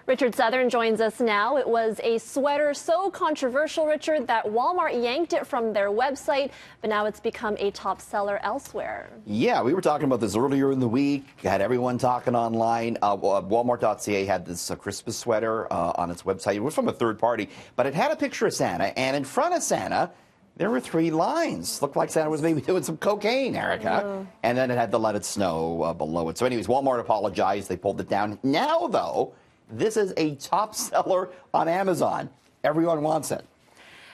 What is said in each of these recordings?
Richard Southern joins us now. It was a sweater so controversial, Richard, that Walmart yanked it from their website, but now it's become a top seller elsewhere. Yeah, we were talking about this earlier in the week. Had everyone talking online. Walmart.ca had this Christmas sweater on its website. It was from a third party, but it had a picture of Santa, and in front of Santa, there were 3 lines. Looked like Santa was maybe doing some cocaine, Erica. Oh. And then it had the Let It Snow below it. So anyways, Walmart apologized. They pulled it down. Now, though, this is a top seller on Amazon. Everyone wants it.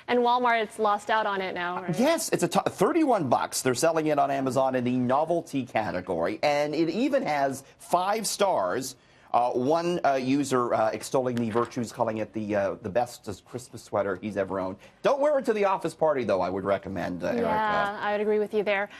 And Walmart, it's lost out on it now, right? Yes, it's $31. They're selling it on Amazon in the novelty category. And it even has 5 stars. One user extolling the virtues, calling it the best Christmas sweater he's ever owned. Don't wear it to the office party, though, I would recommend, Erica. Yeah, I would agree with you there.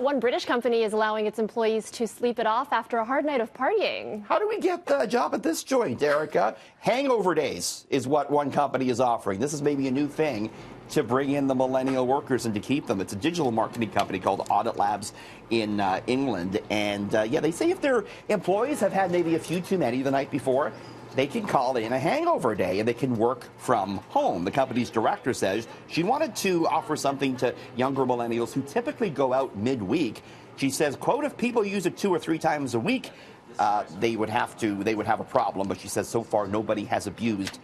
One British company is allowing its employees to sleep it off after a hard night of partying. How do we get a job at this joint, Erica? Hangover days is what one company is offering. This is maybe a new thing to bring in the millennial workers and to keep them. It's a digital marketing company called Audit Labs in England. And yeah, they say if their employees have had maybe a few too many the night before, they can call in a hangover day and they can work from home. The company's director says she wanted to offer something to younger millennials who typically go out midweek. She says, quote, if people use it 2 or 3 times a week, they would have a problem. But she says so far nobody has abused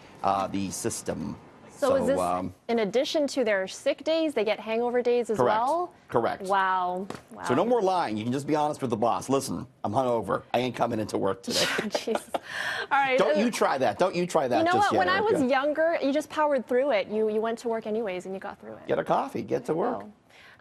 the system. So is this in addition to their sick days, they get hangover days as well? Correct. Wow. So no more lying. You can just be honest with the boss. Listen, I'm hungover. I ain't coming into work today. Jeez. All right. Don't you try that. Don't you try that. You know just what? When yet, I was Erica. younger, you just powered through it. You went to work anyways and you got through it. Get a coffee. Get to work.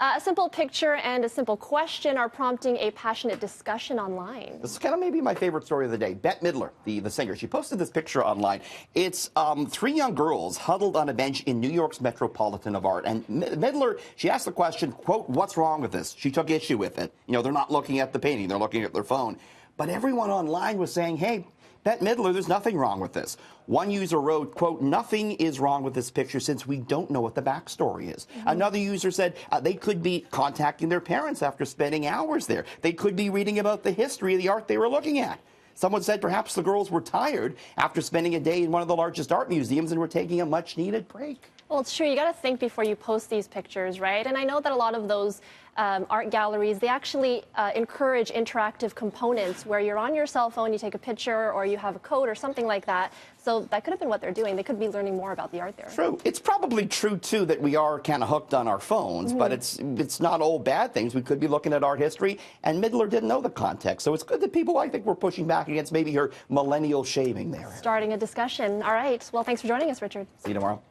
A simple picture and a simple question are prompting a passionate discussion online. This is kind of maybe my favorite story of the day. Bette Midler, the singer, she posted this picture online. It's 3 young girls huddled on a bench in New York's Metropolitan of Art. And Midler, she asked the question, quote, what's wrong with this? She took issue with it. You know, they're not looking at the painting. They're looking at their phone. But everyone online was saying, hey, Bette Midler, there's nothing wrong with this. One user wrote, quote, nothing is wrong with this picture since we don't know what the backstory is. Another user said they could be contacting their parents after spending hours there. They could be reading about the history of the art they were looking at. Someone said perhaps the girls were tired after spending a day in one of the largest art museums and were taking a much-needed break. Well, it's true. You got to think before you post these pictures, right? And I know that a lot of those art galleries, they actually encourage interactive components where you're on your cell phone, you take a picture, or you have a code or something like that. So that could have been what they're doing. They could be learning more about the art there. True. It's probably true, too, that we are kind of hooked on our phones, but it's not all bad things. We could be looking at art history, and Midler didn't know the context. So it's good that people, I think, were pushing back against maybe her millennial shaming there. Starting a discussion. All right. Well, thanks for joining us, Richard. See you tomorrow.